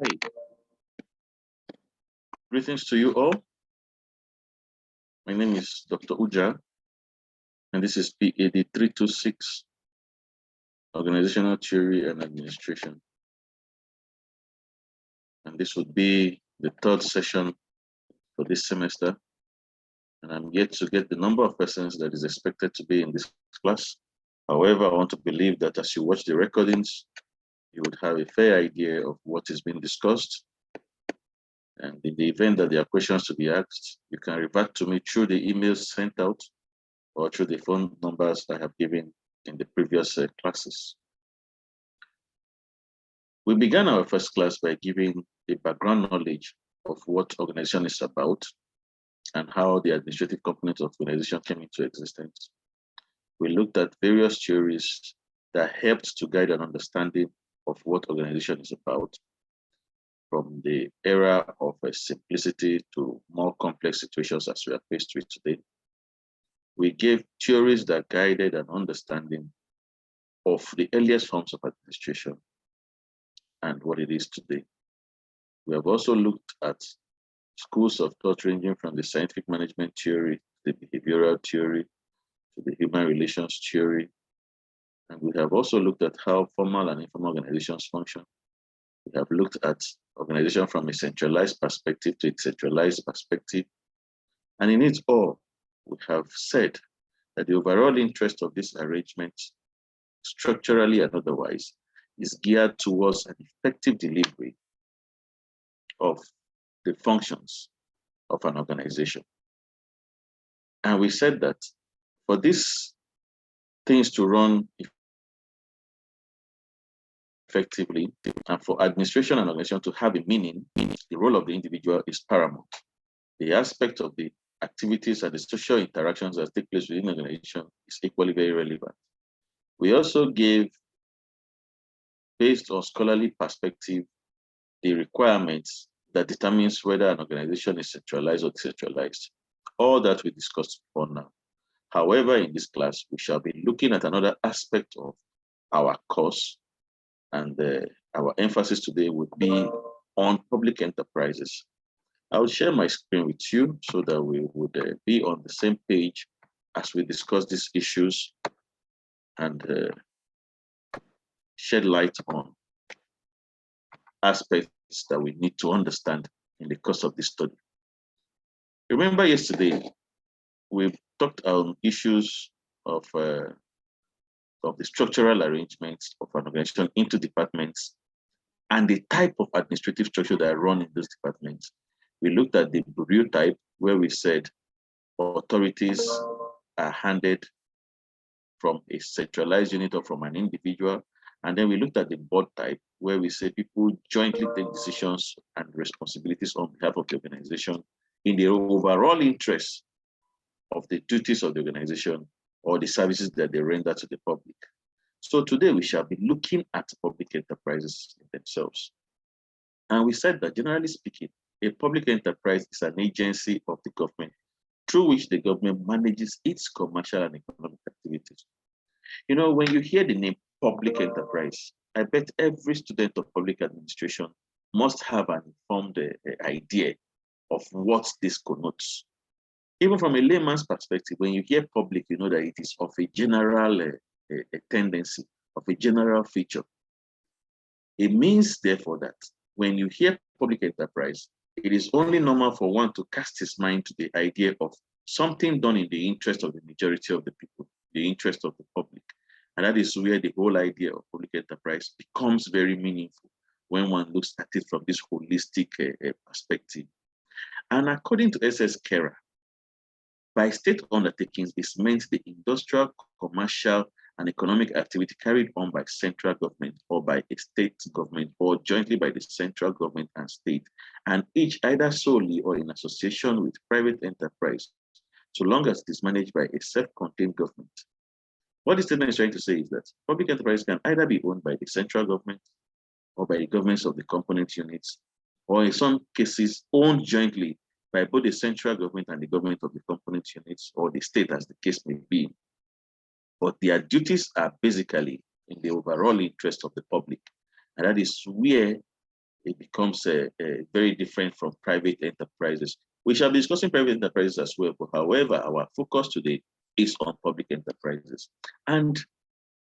Hey, greetings to you all. My name is Dr. Uja, and this is PAD 326, Organizational Theory and Administration. And this would be the third session for this semester. And I'm yet to get the number of persons that is expected to be in this class. However, I want to believe that as you watch the recordings, you would have a fair idea of what is being discussed. And in the event that there are questions to be asked, you can revert to me through the emails sent out or through the phone numbers I have given in the previous classes. We began our first class by giving the background knowledge of what organization is about and how the administrative component of organization came into existence. We looked at various theories that helped to guide an understanding of what organization is about, from the era of simplicity to more complex situations as we are faced with today. We gave theories that guided an understanding of the earliest forms of administration and what it is today. We have also looked at schools of thought ranging from the scientific management theory, the behavioral theory, to the human relations theory. And we have also looked at how formal and informal organizations function. We have looked at organization from a centralized perspective to a centralized perspective. And in it all, we have said that the overall interest of this arrangement, structurally and otherwise, is geared towards an effective delivery of the functions of an organization. And we said that for these things to run effectively and for administration and organization to have a meaning, the role of the individual is paramount. The aspect of the activities and the social interactions that take place within the organization is equally very relevant. We also gave, based on scholarly perspective, the requirements that determines whether an organization is centralized or decentralized. All that we discussed before now. However, in this class, we shall be looking at another aspect of our course, and our emphasis today would be on public enterprises. I will share my screen with you so that we would be on the same page as we discuss these issues and shed light on aspects that we need to understand in the course of this study. Remember yesterday, we talked on issues of the structural arrangements of an organization into departments and the type of administrative structure that are run in those departments. We looked at the bureau type, where we said authorities are handed from a centralized unit or from an individual. And then we looked at the board type, where we say people jointly take decisions and responsibilities on behalf of the organization in the overall interest of the duties of the organization or the services that they render to the public. So today we shall be looking at public enterprises themselves. And we said that generally speaking, a public enterprise is an agency of the government through which the government manages its commercial and economic activities. You know, when you hear the name public enterprise, I bet every student of public administration must have an informed idea of what this connotes. Even from a layman's perspective, when you hear public, you know that it is of a general a tendency, of a general feature. It means, therefore, that when you hear public enterprise, it is only normal for one to cast his mind to the idea of something done in the interest of the majority of the people, the interest of the public. And that is where the whole idea of public enterprise becomes very meaningful when one looks at it from this holistic perspective. And according to S.S. Kera, by state undertakings is meant the industrial, commercial, and economic activity carried on by central government or by a state government or jointly by the central government and state, and each either solely or in association with private enterprise, so long as it is managed by a self-contained government. What this statement is trying to say is that public enterprise can either be owned by the central government or by the governments of the component units, or in some cases owned jointly by both the central government and the government of the component units, or the state as the case may be. But their duties are basically in the overall interest of the public. And that is where it becomes very different from private enterprises. We shall be discussing private enterprises as well, but however, our focus today is on public enterprises. And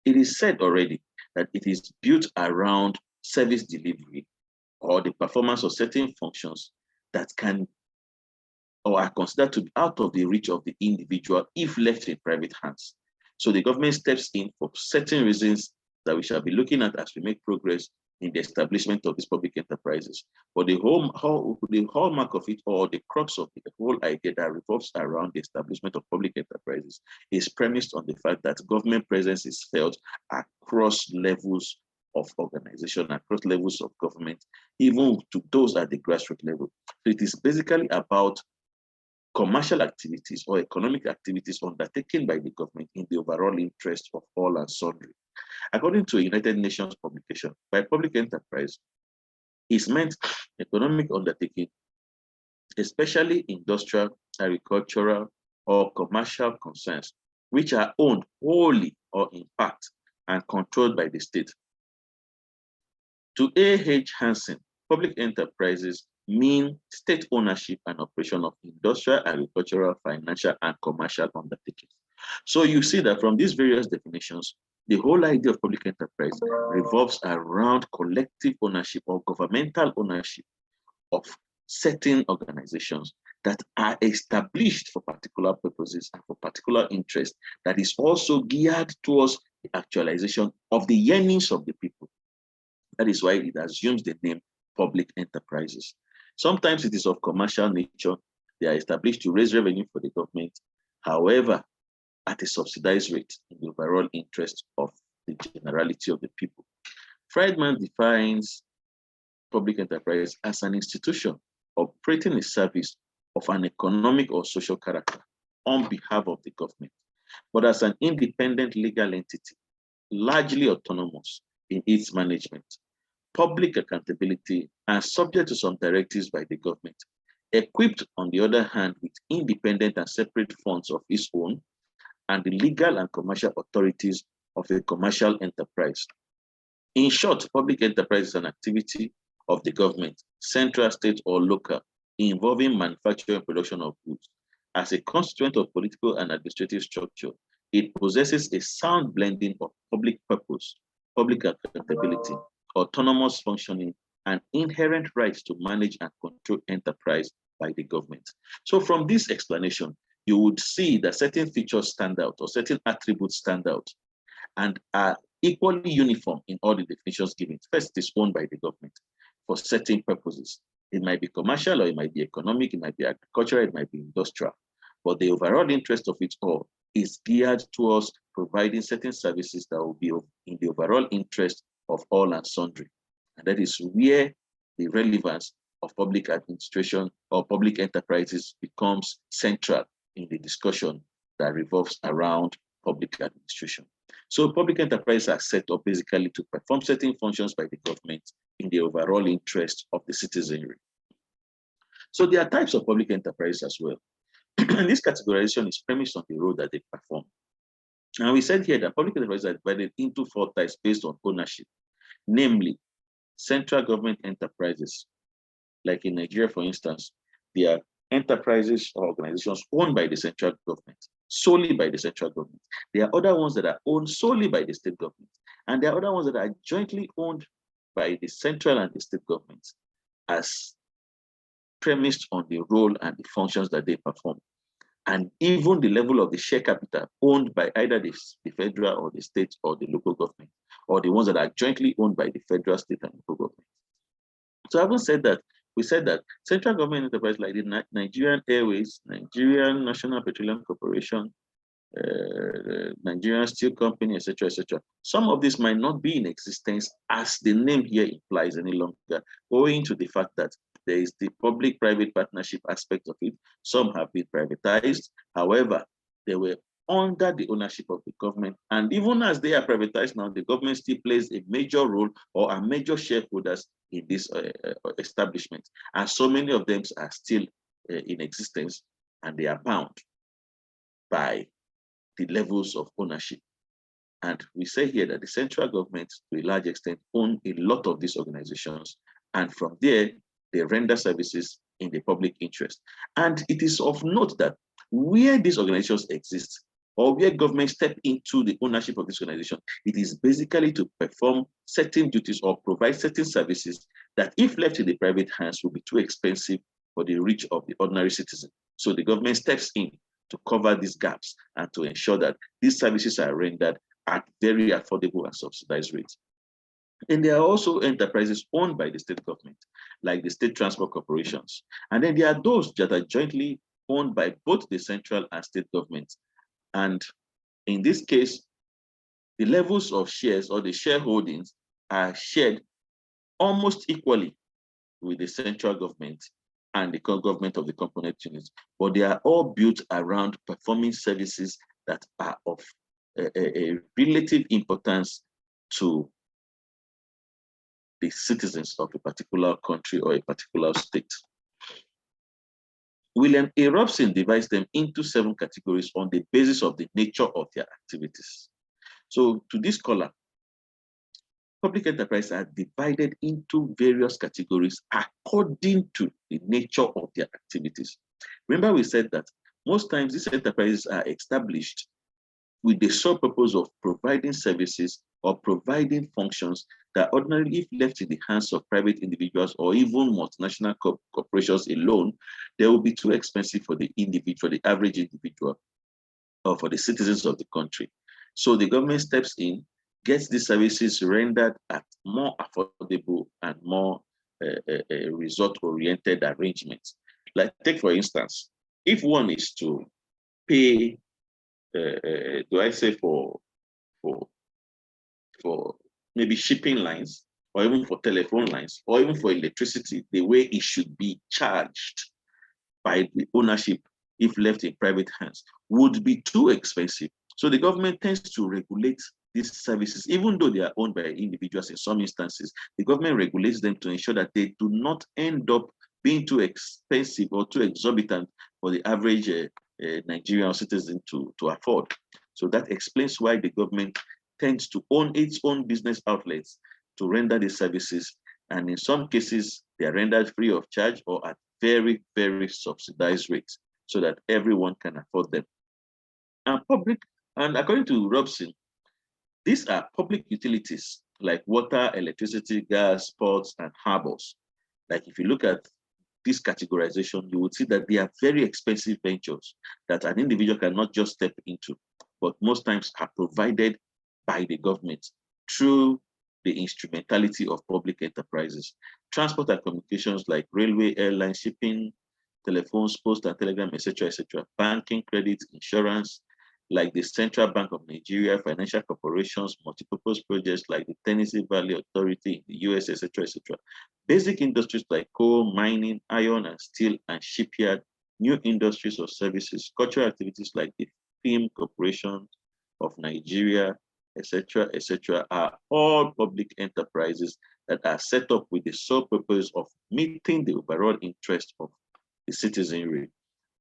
it is said already that it is built around service delivery or the performance of certain functions that can or are considered to be out of the reach of the individual if left in private hands. So the government steps in for certain reasons that we shall be looking at as we make progress in the establishment of these public enterprises. But the hallmark of it, or the crux of the whole idea that revolves around the establishment of public enterprises, is premised on the fact that government presence is felt across levels of organization, across levels of government, even to those at the grassroots level. So it is basically about commercial activities or economic activities undertaken by the government in the overall interest of all and sundry. According to a United Nations publication, by public enterprise is meant economic undertaking, especially industrial, agricultural, or commercial concerns, which are owned wholly or in part and controlled by the state. To A.H. Hansen, public enterprises mean state ownership and operation of industrial, agricultural, financial, and commercial undertakings. So you see that from these various definitions, the whole idea of public enterprise revolves around collective ownership or governmental ownership of certain organizations that are established for particular purposes and for particular interests, that is also geared towards the actualization of the yearnings of the people. That is why it assumes the name public enterprises. Sometimes it is of commercial nature. They are established to raise revenue for the government. However, at a subsidized rate in the overall interest of the generality of the people. Friedman defines public enterprise as an institution operating a service of an economic or social character on behalf of the government, but as an independent legal entity, largely autonomous in its management, public accountability, and subject to some directives by the government, equipped, on the other hand, with independent and separate funds of its own, and the legal and commercial authorities of a commercial enterprise. In short, public enterprise is an activity of the government, central, state, or local, involving manufacture and production of goods. As a constituent of political and administrative structure, it possesses a sound blending of public purpose, public accountability, autonomous functioning, and inherent rights to manage and control enterprise by the government. So from this explanation, you would see that certain features stand out or certain attributes stand out and are equally uniform in all the definitions given. First, it is owned by the government for certain purposes. It might be commercial, or it might be economic, it might be agricultural, it might be industrial. But the overall interest of it all is geared towards providing certain services that will be in the overall interest of all and sundry. And that is where the relevance of public administration or public enterprises becomes central in the discussion that revolves around public administration. So public enterprises are set up basically to perform certain functions by the government in the overall interest of the citizenry. So there are types of public enterprises as well. And this categorization is premised on the role that they perform. And we said here that public enterprises are divided into 4 types based on ownership, namely central government enterprises. Like in Nigeria, for instance, there are enterprises or organizations owned by the central government, solely by the central government. There are other ones that are owned solely by the state government. And there are other ones that are jointly owned by the central and the state governments, as premised on the role and the functions that they perform. And even the level of the share capital owned by either the federal or the state or the local government, or the ones that are jointly owned by the federal, state, and local government. So having said that, we said that central government enterprises like the Nigerian Airways, Nigerian National Petroleum Corporation, Nigerian Steel Company, etc., etc. Some of these might not be in existence as the name here implies any longer, owing to the fact that there is the public-private partnership aspect of it. Some have been privatized. However, they were under the ownership of the government. And even as they are privatized now, the government still plays a major role or are major shareholders in this establishment. And so many of them are still in existence, and they are bound by the levels of ownership. And we say here that the central government, to a large extent, own a lot of these organizations, And from there, they render services in the public interest. And it is of note that where these organizations exist, or where government step into the ownership of this organization, it is basically to perform certain duties or provide certain services that, if left in the private hands, will be too expensive for the reach of the ordinary citizen. So the government steps in to cover these gaps and to ensure that these services are rendered at very affordable and subsidized rates. And there are also enterprises owned by the state government, like the state transport corporations. And then there are those that are jointly owned by both the central and state governments. And in this case, the levels of shares or the shareholdings are shared almost equally with the central government and the government of the component units, but they are all built around performing services that are of a relative importance to the citizens of a particular country or a particular state. William A. Robson divides them into 7 categories on the basis of the nature of their activities. So to this scholar, public enterprises are divided into various categories according to the nature of their activities. Remember, we said that most times these enterprises are established with the sole purpose of providing services or providing functions that ordinarily, if left in the hands of private individuals or even multinational corporations alone, they will be too expensive for the individual, the average individual, or for the citizens of the country. So the government steps in, gets these services rendered at more affordable and more result-oriented arrangements. Like, take for instance, if one is to pay, do I say for maybe shipping lines, or even for telephone lines, or even for electricity, the way it should be charged by the ownership, if left in private hands, would be too expensive. So the government tends to regulate these services, even though they are owned by individuals in some instances. The government regulates them to ensure that they do not end up being too expensive or too exorbitant for the average Nigerian citizen to afford. So that explains why the government tends to own its own business outlets to render these services. And in some cases, they are rendered free of charge or at very, very subsidized rates so that everyone can afford them. And according to Robson, these are public utilities like water, electricity, gas, ports, and harbors. Like, if you look at this categorization, you would see that they are very expensive ventures that an individual cannot just step into, but most times are provided by the government through the instrumentality of public enterprises. Transport and communications like railway, airline, shipping, telephones, post and telegram, etc., etc. Banking, credit, insurance, like the Central Bank of Nigeria, financial corporations, multipurpose projects like the Tennessee Valley Authority in the US, etc., etc. Basic industries like coal, mining, iron and steel, and shipyard, new industries or services, cultural activities like the Film Corporation of Nigeria, etc., etc., are all public enterprises that are set up with the sole purpose of meeting the overall interest of the citizenry.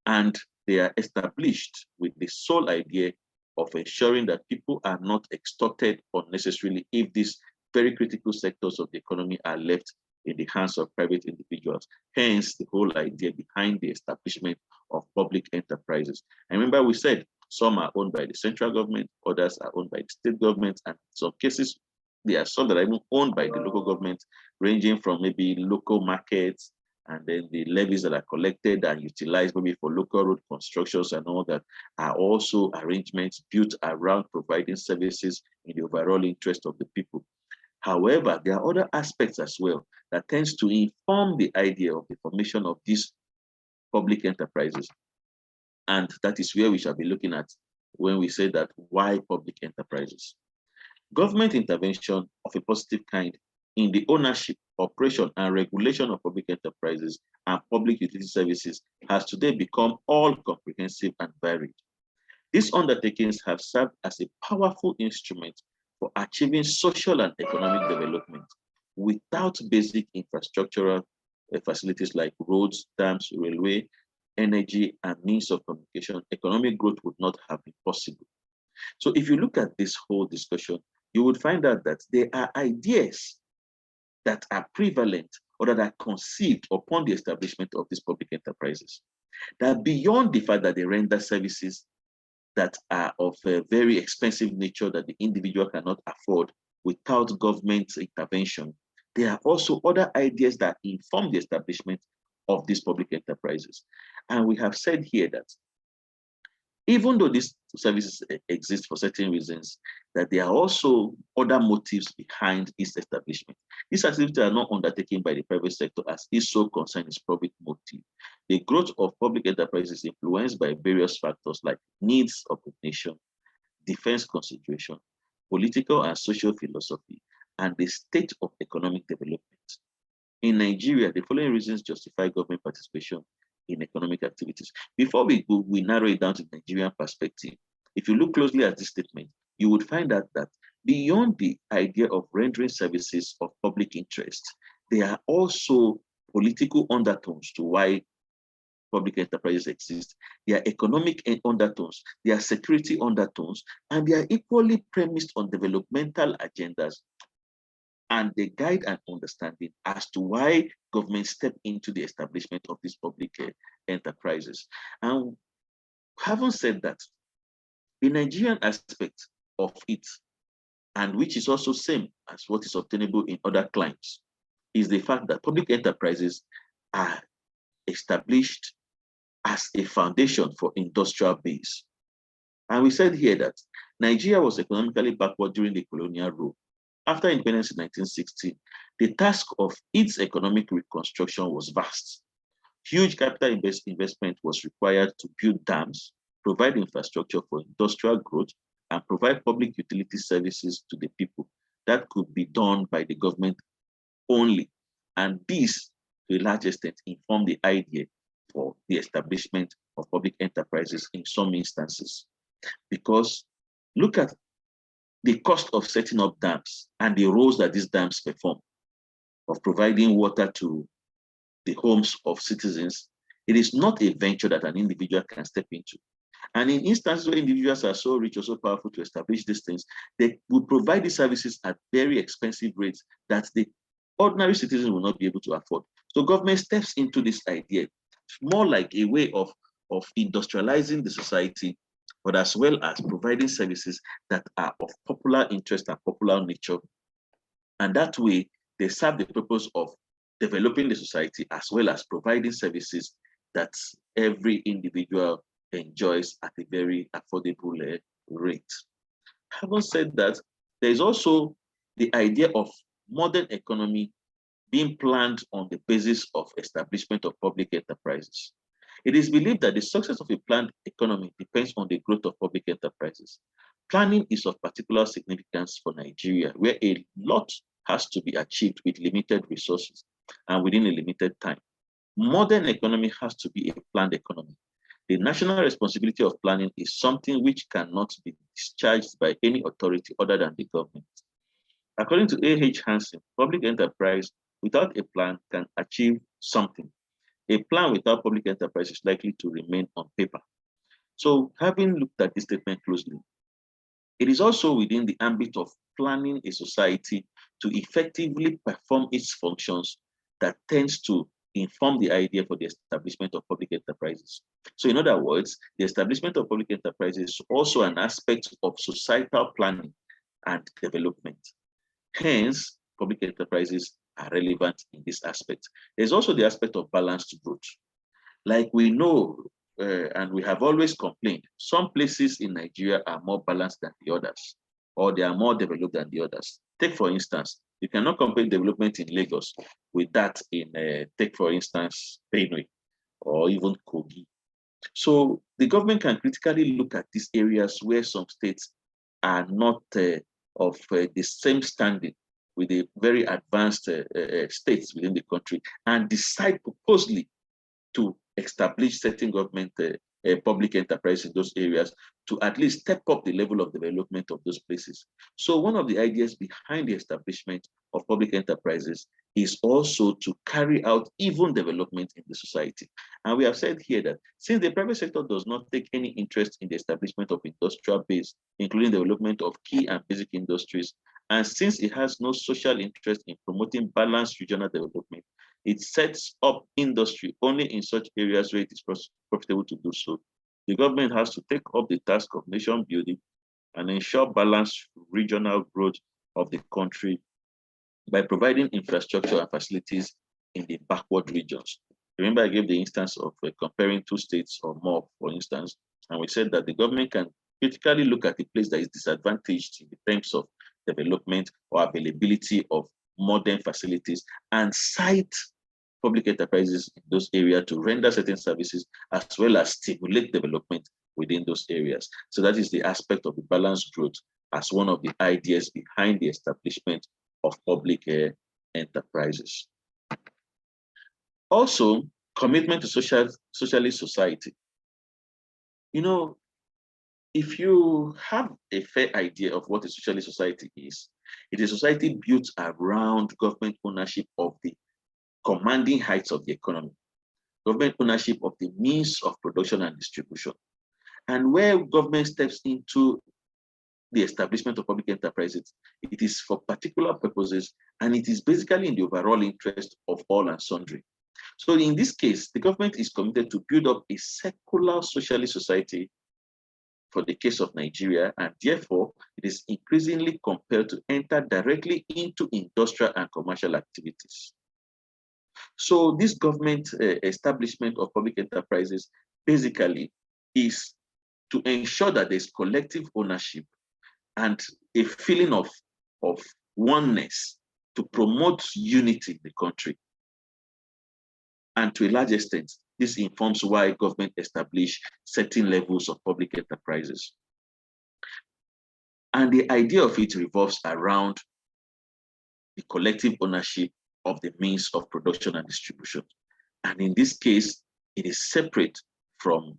And they are established with the sole idea of ensuring that people are not extorted unnecessarily if these very critical sectors of the economy are left in the hands of private individuals. Hence, the whole idea behind the establishment of public enterprises. And remember, we said some are owned by the central government, others are owned by the state government, and in some cases, there are some that are even owned by the local government, ranging from maybe local markets, and then the levies that are collected and utilized maybe for local road constructions and all that are also arrangements built around providing services in the overall interest of the people. However, there are other aspects as well that tends to inform the idea of the formation of these public enterprises. And that is where we shall be looking at when we say that why public enterprises. Government intervention of a positive kind in the ownership, operation, and regulation of public enterprises and public utility services has today become all comprehensive and varied. These undertakings have served as a powerful instrument for achieving social and economic development. Without basic infrastructural facilities like roads, dams, railway, energy, and means of communication, economic growth would not have been possible. So if you look at this whole discussion, you would find out that there are ideas that are prevalent or that are conceived upon the establishment of these public enterprises. That beyond the fact that they render services that are of a very expensive nature that the individual cannot afford without government intervention, there are also other ideas that inform the establishment of these public enterprises. And we have said here that even though these services exist for certain reasons, that there are also other motives behind its establishment. These activities are not undertaken by the private sector as its sole concern is profit motive. The growth of public enterprises is influenced by various factors like needs of the nation, defense consideration, political and social philosophy, and the state of economic development. In Nigeria, the following reasons justify government participation in economic activities. Before we go, we narrow it down to the Nigerian perspective. If you look closely at this statement, you would find out that beyond the idea of rendering services of public interest, there are also political undertones to why public enterprises exist. There are economic undertones, there are security undertones, and they are equally premised on developmental agendas, and they guide an understanding as to why governments step into the establishment of these public enterprises. And having said that, the Nigerian aspect of it, and which is also same as what is obtainable in other climes, is the fact that public enterprises are established as a foundation for industrial base. And we said here that Nigeria was economically backward during the colonial rule. After independence in 1960, the task of its economic reconstruction was vast. Huge capital investment was required to build dams, provide infrastructure for industrial growth, and provide public utility services to the people. That could be done by the government only. And this, to a large extent, informed the idea for the establishment of public enterprises in some instances. Because look at the cost of setting up dams and the roles that these dams perform, of providing water to the homes of citizens. It is not a venture that an individual can step into. And in instances where individuals are so rich or so powerful to establish these things, they will provide these services at very expensive rates that the ordinary citizens will not be able to afford. So government steps into this idea, more like a way of industrializing the society, but as well as providing services that are of popular interest and popular nature. And that way, they serve the purpose of developing the society as well as providing services that every individual enjoys at a very affordable rate. Having said that, there is also the idea of modern economy being planned on the basis of establishment of public enterprises. It is believed that the success of a planned economy depends on the growth of public enterprises. Planning is of particular significance for Nigeria, where a lot has to be achieved with limited resources and within a limited time. Modern economy has to be a planned economy. The national responsibility of planning is something which cannot be discharged by any authority other than the government. According to A.H. Hansen, public enterprise without a plan can achieve something. A plan without public enterprise is likely to remain on paper. So, having looked at this statement closely, it is also within the ambit of planning a society to effectively perform its functions that tends to inform the idea for the establishment of public enterprises. So in other words, the establishment of public enterprises is also an aspect of societal planning and development. Hence, public enterprises are relevant in this aspect. There's also the aspect of balanced growth. Like we know, and we have always complained, some places in Nigeria are more balanced than the others, or they are more developed than the others. Take, for instance, you cannot compare development in Lagos with that in, take, for instance, Benue or even Kogi. So the government can critically look at these areas where some states are not of the same standing with the very advanced states within the country and decide purposely to establish certain government public enterprise in those areas to at least step up the level of development of those places. So one of the ideas behind the establishment of public enterprises is also to carry out even development in the society. And we have said here that since the private sector does not take any interest in the establishment of industrial base, including development of key and basic industries, and since it has no social interest in promoting balanced regional development, It sets up industry only in such areas where it is profitable to do so. The government has to take up the task of nation building and ensure balanced regional growth of the country by providing infrastructure and facilities in the backward regions. Remember, I gave the instance of comparing two states or more, for instance, and we said that the government can critically look at a place that is disadvantaged in terms of development or availability of modern facilities and cite public enterprises in those areas to render certain services as well as stimulate development within those areas. So that is the aspect of the balanced growth as one of the ideas behind the establishment of public enterprises. Also, commitment to socialist society. You know, if you have a fair idea of what a socialist society is, it is a society built around government ownership of the commanding heights of the economy, government ownership of the means of production and distribution, and where government steps into the establishment of public enterprises, it is for particular purposes, and it is basically in the overall interest of all and sundry. So in this case, the government is committed to build up a secular socialist society for the case of Nigeria, and therefore it is increasingly compelled to enter directly into industrial and commercial activities. So this government establishment of public enterprises basically is to ensure that there's collective ownership and a feeling of oneness to promote unity in the country. And to a large extent, this informs why government establish certain levels of public enterprises. And the idea of it revolves around the collective ownership of the means of production and distribution. And in this case, it is separate from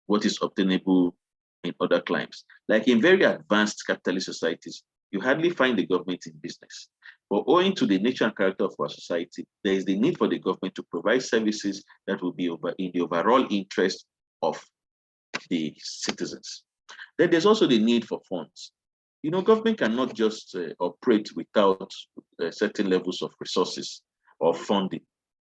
what is obtainable in other climes. Like in very advanced capitalist societies, you hardly find the government in business. But owing to the nature and character of our society, there is the need for the government to provide services that will be in the overall interest of the citizens. Then there's also the need for funds. You know, government cannot just operate without certain levels of resources or funding.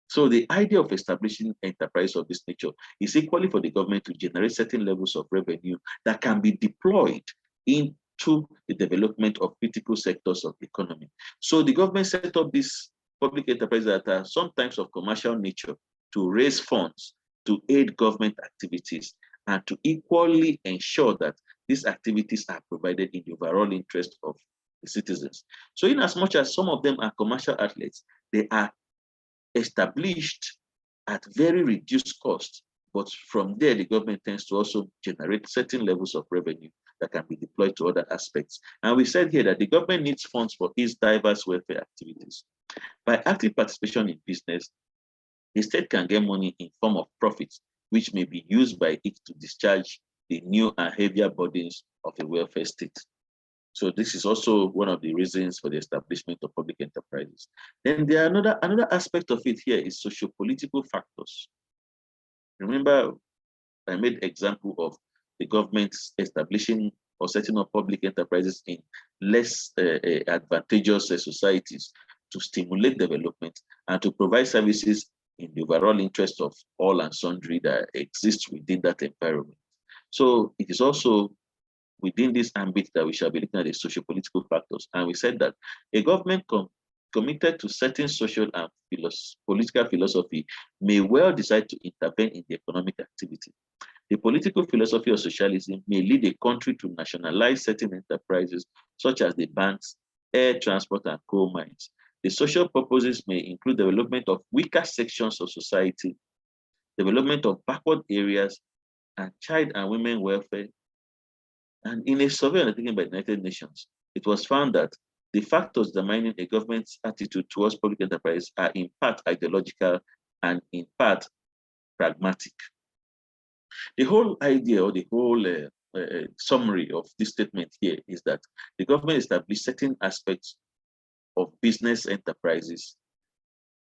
So the idea of establishing enterprise of this nature is equally for the government to generate certain levels of revenue that can be deployed into the development of critical sectors of the economy. So the government set up these public enterprises that are sometimes of commercial nature to raise funds, to aid government activities, and to equally ensure that these activities are provided in the overall interest of the citizens. So in as much as some of them are commercial outlets, they are established at very reduced cost, but from there the government tends to also generate certain levels of revenue that can be deployed to other aspects. And we said here that the government needs funds for its diverse welfare activities. By active participation in business, the state can get money in form of profits, which may be used by it to discharge the new and heavier burdens of a welfare state. So this is also one of the reasons for the establishment of public enterprises. Then there are another aspect of it here is socio-political factors. Remember, I made example of the government establishing or setting up public enterprises in less advantageous societies to stimulate development and to provide services in the overall interest of all and sundry that exists within that environment. So it is also within this ambit that we shall be looking at the socio-political factors. And we said that a government committed to certain social and political philosophy may well decide to intervene in the economic activity. The political philosophy of socialism may lead a country to nationalize certain enterprises, such as the banks, air transport, and coal mines. The social purposes may include development of weaker sections of society, development of backward areas, and child and women welfare. And in a survey undertaken by the United Nations, it was found that the factors determining a government's attitude towards public enterprise are in part ideological and in part pragmatic. The whole idea or the whole summary of this statement here is that the government established certain aspects of business enterprises,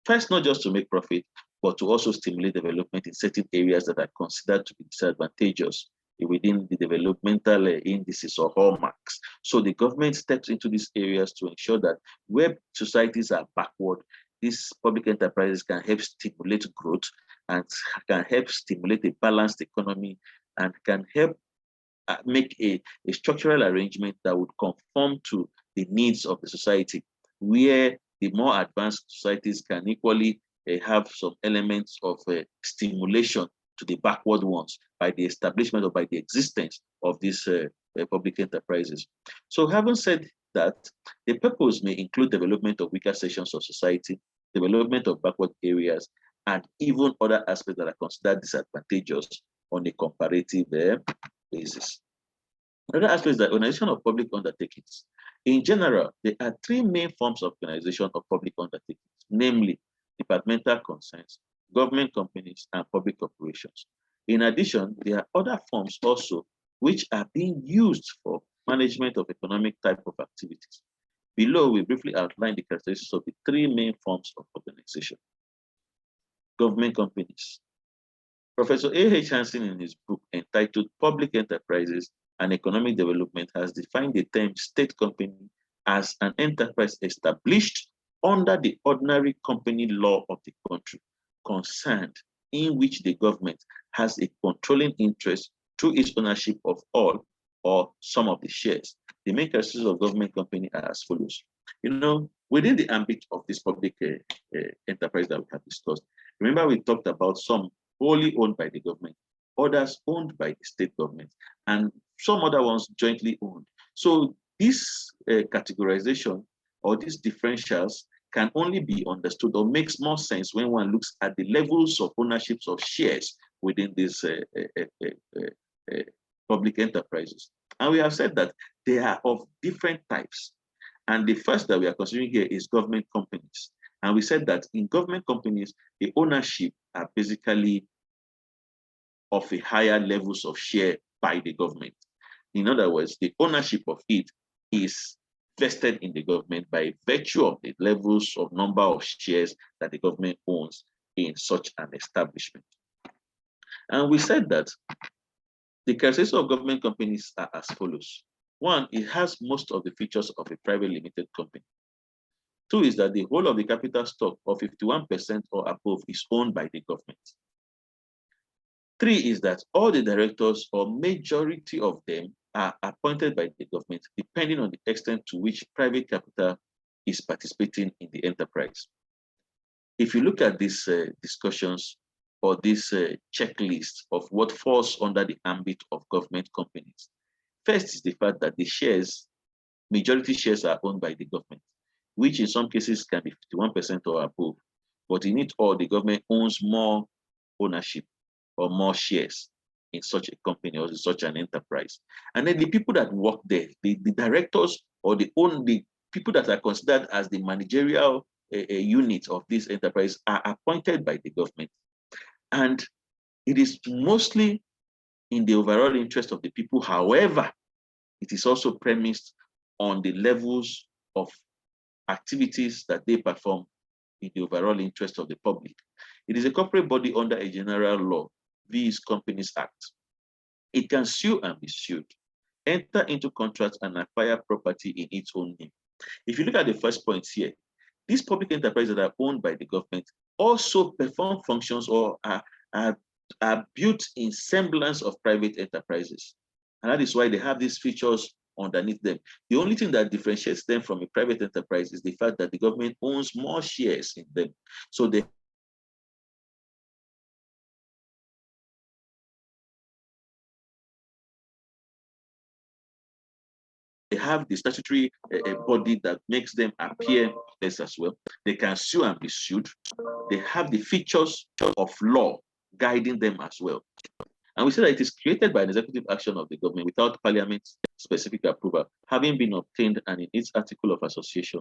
first, not just to make profit, but to also stimulate development in certain areas that are considered to be disadvantageous within the developmental indices or hallmarks. So the government steps into these areas to ensure that where societies are backward, these public enterprises can help stimulate growth and can help stimulate a balanced economy and can help make a structural arrangement that would conform to the needs of the society, where the more advanced societies can equally have some elements of stimulation to the backward ones by the establishment or by the existence of these public enterprises. So having said that, the purpose may include development of weaker sections of society, development of backward areas, and even other aspects that are considered disadvantageous on a comparative basis. Another aspect is the organization of public undertakings. In general, there are three main forms of organization of public undertakings, namely departmental concerns, government companies, and public corporations. In addition, there are other forms also which are being used for management of economic type of activities. Below, we briefly outline the characteristics of the three main forms of organization. Government companies. Professor A.H. Hansen, in his book entitled Public Enterprises and Economic Development, has defined the term state company as an enterprise established under the ordinary company law of the country, concerned in which the government has a controlling interest through its ownership of all or some of the shares. The main characteristics of government company are as follows. Within the ambit of this public enterprise that we have discussed, remember we talked about some wholly owned by the government, others owned by the state government, and some other ones jointly owned. So this categorization or these differentials can only be understood or makes more sense when one looks at the levels of ownerships of shares within these public enterprises. And we have said that they are of different types. And the first that we are considering here is government companies. And we said that in government companies, the ownership are basically of a higher levels of share by the government. In other words, the ownership of it is vested in the government by virtue of the levels of number of shares that the government owns in such an establishment. And we said that the characteristics of government companies are as follows. One, it has most of the features of a private limited company. Two is that the whole of the capital stock of 51% or above is owned by the government. Three is that all the directors or majority of them are appointed by the government, depending on the extent to which private capital is participating in the enterprise. If you look at these discussions or this checklist of what falls under the ambit of government companies, first is the fact that the shares, majority shares are owned by the government, which in some cases can be 51% or above, but in it all, the government owns more ownership or more shares in such a company or in such an enterprise. And then the people that work there, the directors or the people that are considered as the managerial unit of this enterprise are appointed by the government. And it is mostly in the overall interest of the people. However, it is also premised on the levels of activities that they perform in the overall interest of the public. It is a corporate body under a general law, viz. Companies Act. It can sue and be sued, enter into contracts and acquire property in its own name. If you look at the first point here, these public enterprises that are owned by the government also perform functions or are built in semblance of private enterprises. And that is why they have these features underneath them. The only thing that differentiates them from a private enterprise is the fact that the government owns more shares in them. So they have the statutory body that makes them appear less as well. They can sue and be sued. They have the features of law guiding them as well. And we say that it is created by an executive action of the government without parliament's specific approval, having been obtained and in its article of association.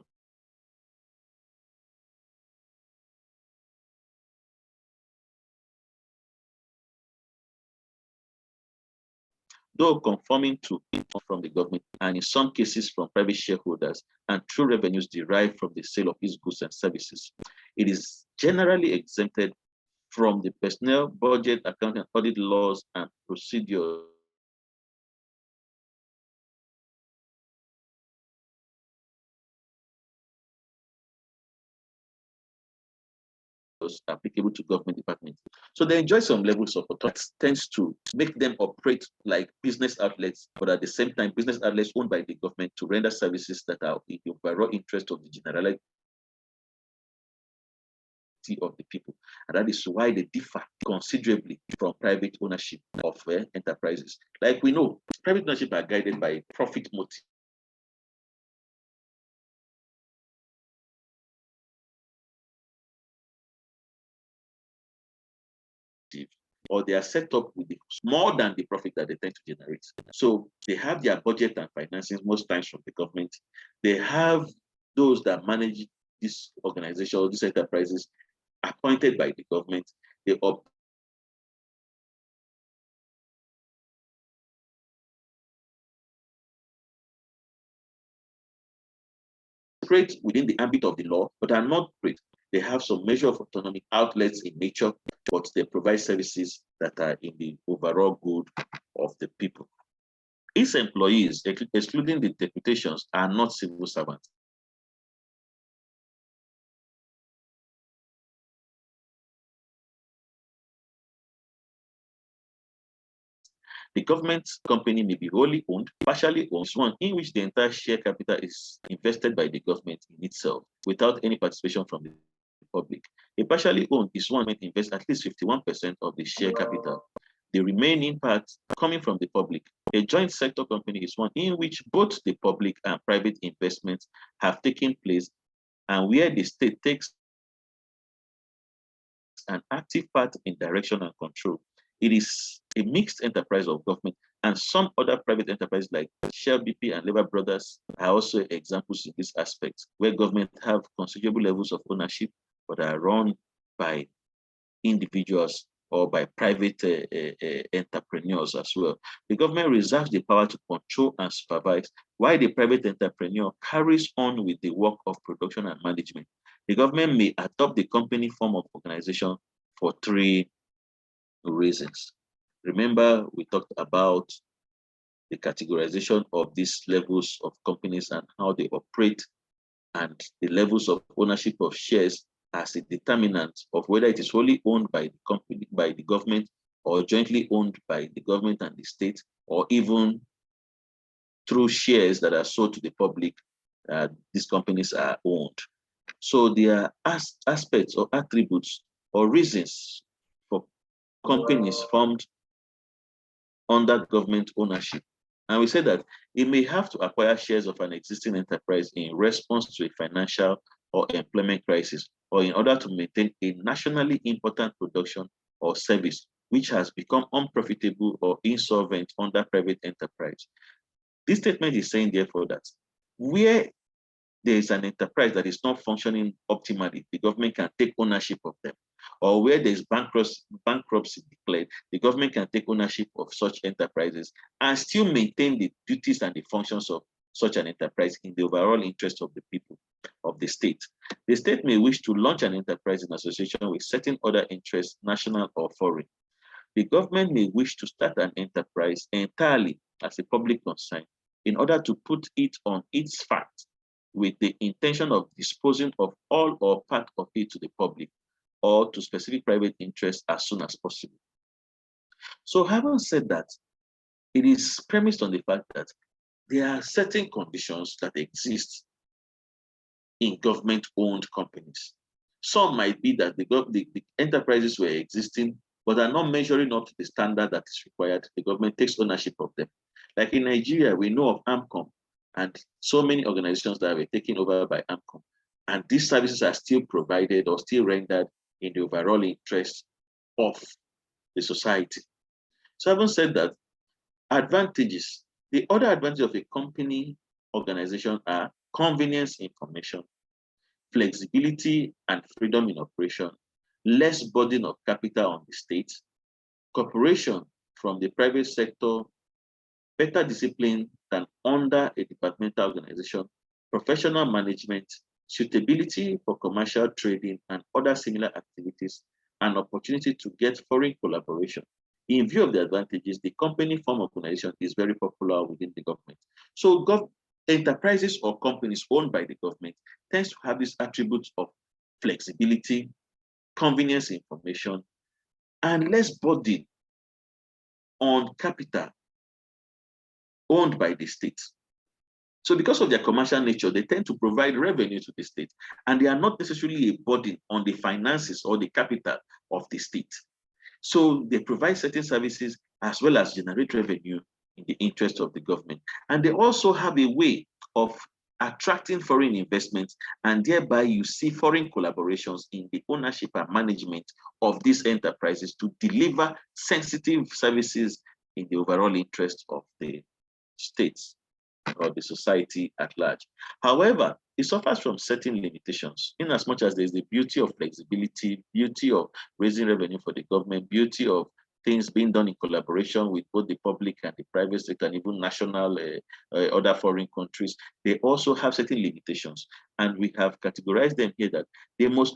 Though conforming to income from the government and in some cases from private shareholders and through revenues derived from the sale of its goods and services, it is generally exempted from the personnel, budget, accounting, audit laws and procedures applicable to government departments. So they enjoy some levels of authority that tends to make them operate like business outlets, but at the same time, business outlets owned by the government to render services that are in the overall interest of the generality of the people. And that is why they differ considerably from private ownership of enterprises. Like we know, private ownership are guided by profit motive. Or they are set up with more than the profit that they tend to generate. So they have their budget and financing most times from the government. They have those that manage this organization or these enterprises appointed by the government. They operate within the ambit of the law, but are not great. They have some measure of autonomy, outlets in nature, but they provide services that are in the overall good of the people. Its employees, excluding the deputations, are not civil servants. The government company may be wholly owned, partially owned, one in which the entire share capital is invested by the government in itself without any participation from the public. A partially owned is one that invests at least 51% of the share capital, the remaining part coming from the public. A joint sector company is one in which both the public and private investments have taken place and where the state takes an active part in direction and control. It is a mixed enterprise of government, and some other private enterprises like Shell, BP, and Lever Brothers are also examples in this aspect, where government have considerable levels of ownership, but are run by individuals or by private entrepreneurs as well. The government reserves the power to control and supervise, while the private entrepreneur carries on with the work of production and management. The government may adopt the company form of organization for three reasons. Remember, we talked about the categorization of these levels of companies and how they operate, and the levels of ownership of shares as a determinant of whether it is wholly owned by the company, by the government, or jointly owned by the government and the state, or even through shares that are sold to the public, these companies are owned. So there are aspects or attributes or reasons for companies formed under government ownership. And we say that it may have to acquire shares of an existing enterprise in response to a financial or employment crisis, or in order to maintain a nationally important production or service which has become unprofitable or insolvent under private enterprise. This statement is saying, therefore, that where there is an enterprise that is not functioning optimally, the government can take ownership of them. Or where there is bankruptcy declared, the government can take ownership of such enterprises and still maintain the duties and the functions of such an enterprise in the overall interest of the people of the state. The state may wish to launch an enterprise in association with certain other interests, national or foreign. The government may wish to start an enterprise entirely as a public concern in order to put it on its fact with the intention of disposing of all or part of it to the public or to specific private interests as soon as possible. So having said that, it is premised on the fact that there are certain conditions that exist in government-owned companies. Some might be that the enterprises were existing, but are not measuring up to the standard that is required. The government takes ownership of them. Like in Nigeria, we know of AMCOM and so many organizations that were taken over by AMCOM. And these services are still provided or still rendered in the overall interest of the society. So having said that, advantages. The other advantage of a company organization are convenience information, flexibility and freedom in operation, less burden of capital on the state, cooperation from the private sector, better discipline than under a departmental organization, professional management, suitability for commercial trading and other similar activities, and opportunity to get foreign collaboration. In view of the advantages, the company form organization is very popular within the government. So enterprises or companies owned by the government tends to have these attributes of flexibility, convenience information, and less burden on capital owned by the state. So because of their commercial nature, they tend to provide revenue to the state, and they are not necessarily a burden on the finances or the capital of the state. So they provide certain services as well as generate revenue in the interest of the government. And they also have a way of attracting foreign investments, and thereby you see foreign collaborations in the ownership and management of these enterprises to deliver sensitive services in the overall interest of the states or the society at large. However, it suffers from certain limitations, in as much as there's the beauty of flexibility, beauty of raising revenue for the government, beauty of things being done in collaboration with both the public and the private sector, and even national other foreign countries. They also have certain limitations, and we have categorized them here that the most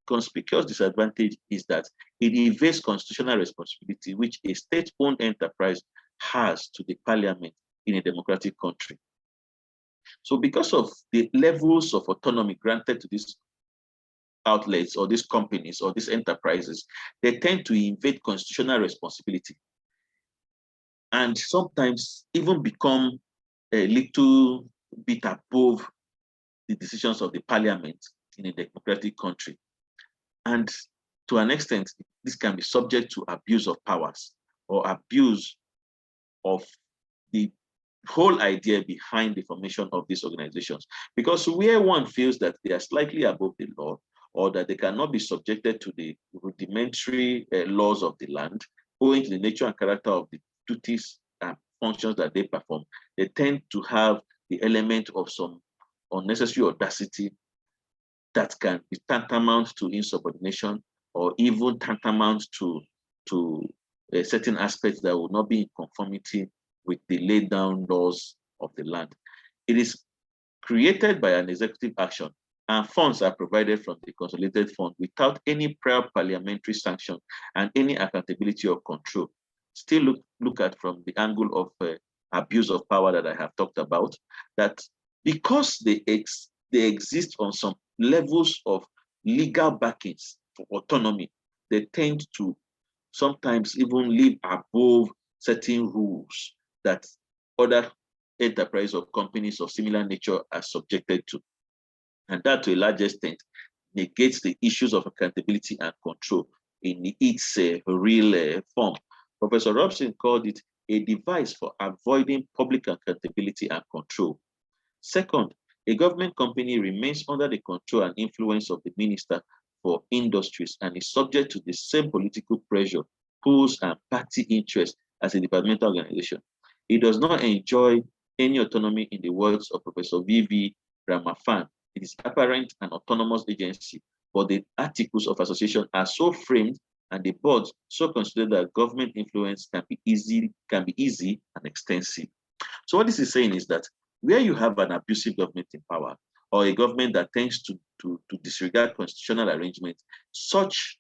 conspicuous disadvantage is that it evades constitutional responsibility which a state-owned enterprise has to the parliament in a democratic country. So because of the levels of autonomy granted to these outlets or these companies or these enterprises, they tend to evade constitutional responsibility and sometimes even become a little bit above the decisions of the parliament in a democratic country. And to an extent, this can be subject to abuse of powers or abuse of the whole idea behind the formation of these organizations. Because where one feels that they are slightly above the law, or that they cannot be subjected to the rudimentary laws of the land, owing to the nature and character of the duties and functions that they perform, they tend to have the element of some unnecessary audacity that can be tantamount to insubordination, or even tantamount to certain aspects that will not be in conformity with the laid down laws of the land. It is created by an executive action, and funds are provided from the consolidated fund without any prior parliamentary sanction and any accountability or control. Still look at from the angle of abuse of power that I have talked about, that because they exist on some levels of legal backings for autonomy, they tend to sometimes even live above certain rules that other enterprise or companies of similar nature are subjected to. And that, to a large extent, negates the issues of accountability and control in its real form. Professor Robson called it a device for avoiding public accountability and control. Second, a government company remains under the control and influence of the Minister for Industries and is subject to the same political pressure, pulls, and party interest as a departmental organization. It does not enjoy any autonomy, in the words of Professor V.V. Ramaphan. It is apparent an autonomous agency, but the articles of association are so framed and the boards so considered that government influence can be easy and extensive. So what this is saying is that where you have an abusive government in power, or a government that tends to disregard constitutional arrangements, such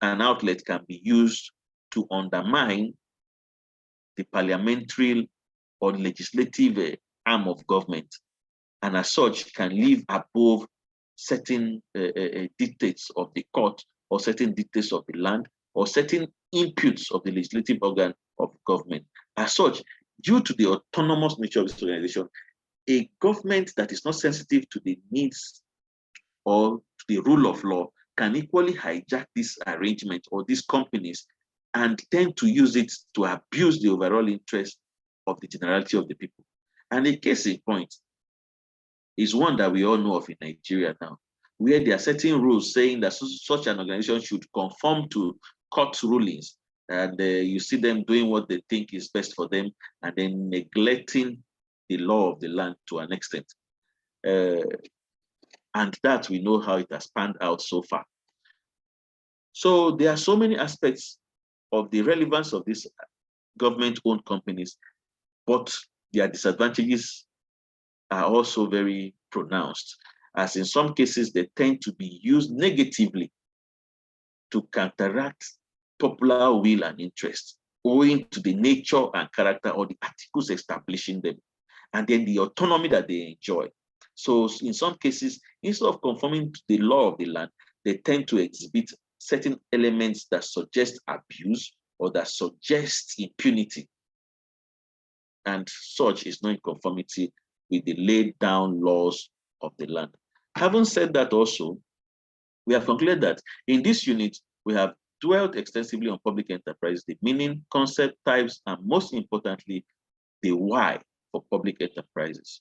an outlet can be used to undermine the parliamentary or legislative arm of government, and as such can live above certain dictates of the court, or certain dictates of the land, or certain inputs of the legislative organ of government. As such, due to the autonomous nature of this organization, a government that is not sensitive to the needs or to the rule of law can equally hijack this arrangement or these companies and tend to use it to abuse the overall interest of the generality of the people. And a case in point is one that we all know of in Nigeria now, where there are certain rules saying that such an organization should conform to court rulings, and you see them doing what they think is best for them, and then neglecting the law of the land to an extent. And that we know how it has panned out so far. So there are so many aspects of the relevance of these government-owned companies, but their disadvantages are also very pronounced, as in some cases they tend to be used negatively to counteract popular will and interest, owing to the nature and character or the articles establishing them, and then the autonomy that they enjoy. So in some cases, instead of conforming to the law of the land, they tend to exhibit certain elements that suggest abuse or that suggest impunity. And such is not in conformity with the laid down laws of the land. Having said that also, we have concluded that in this unit, we have dwelt extensively on public enterprise, the meaning, concept, types, and most importantly, the why for public enterprises.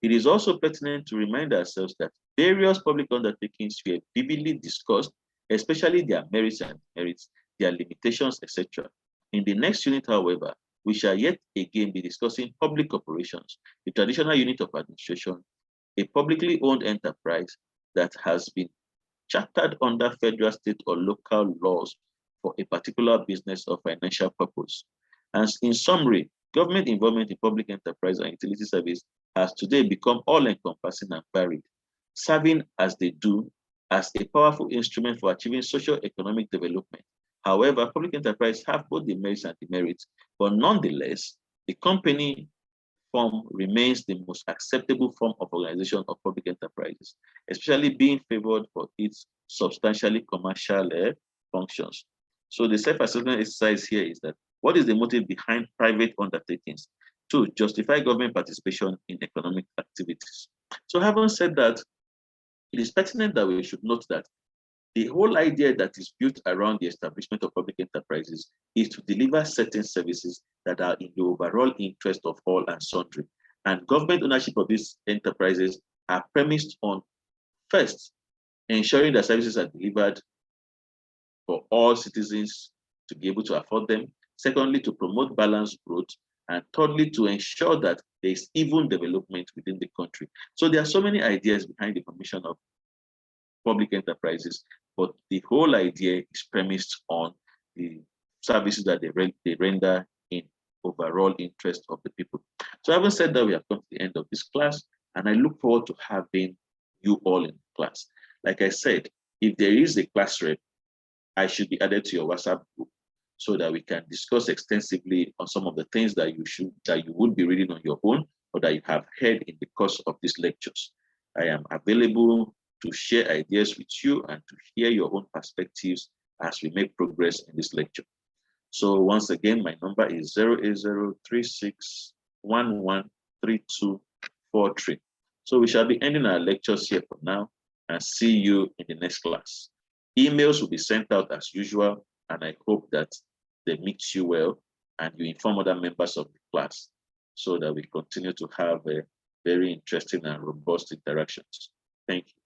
It is also pertinent to remind ourselves that various public undertakings were vividly discussed, especially their merits and demerits, their limitations, etc. In the next unit, however, we shall yet again be discussing public operations, the traditional unit of administration, a publicly owned enterprise that has been chartered under federal, state, or local laws for a particular business or financial purpose. And in summary, government involvement in public enterprise and utility service has today become all-encompassing and varied, serving as they do as a powerful instrument for achieving socio-economic development. However, public enterprise have both the merits and demerits, but nonetheless, the company form remains the most acceptable form of organization of public enterprises, especially being favored for its substantially commercial functions. So the self-assessment exercise here is that what is the motive behind private undertakings to justify government participation in economic activities? So having said that, it is pertinent that we should note that the whole idea that is built around the establishment of public enterprises is to deliver certain services that are in the overall interest of all and sundry. And government ownership of these enterprises are premised on, first, ensuring that services are delivered for all citizens to be able to afford them. Secondly, to promote balanced growth. And thirdly, to ensure that there is even development within the country. So there are so many ideas behind the formation of public enterprises, but the whole idea is premised on the services that they render in overall interest of the people. So having said that, we have come to the end of this class, and I look forward to having you all in class. Like I said, if there is a class rep, I should be added to your WhatsApp group so that we can discuss extensively on some of the things that you would be reading on your own or that you have heard in the course of these lectures. I am available to share ideas with you and to hear your own perspectives as we make progress in this lecture. So once again, my number is 08036113243. So we shall be ending our lectures here for now and see you in the next class. Emails will be sent out as usual, and I hope that they meet you well and you inform other members of the class so that we continue to have a very interesting and robust interactions. Thank you.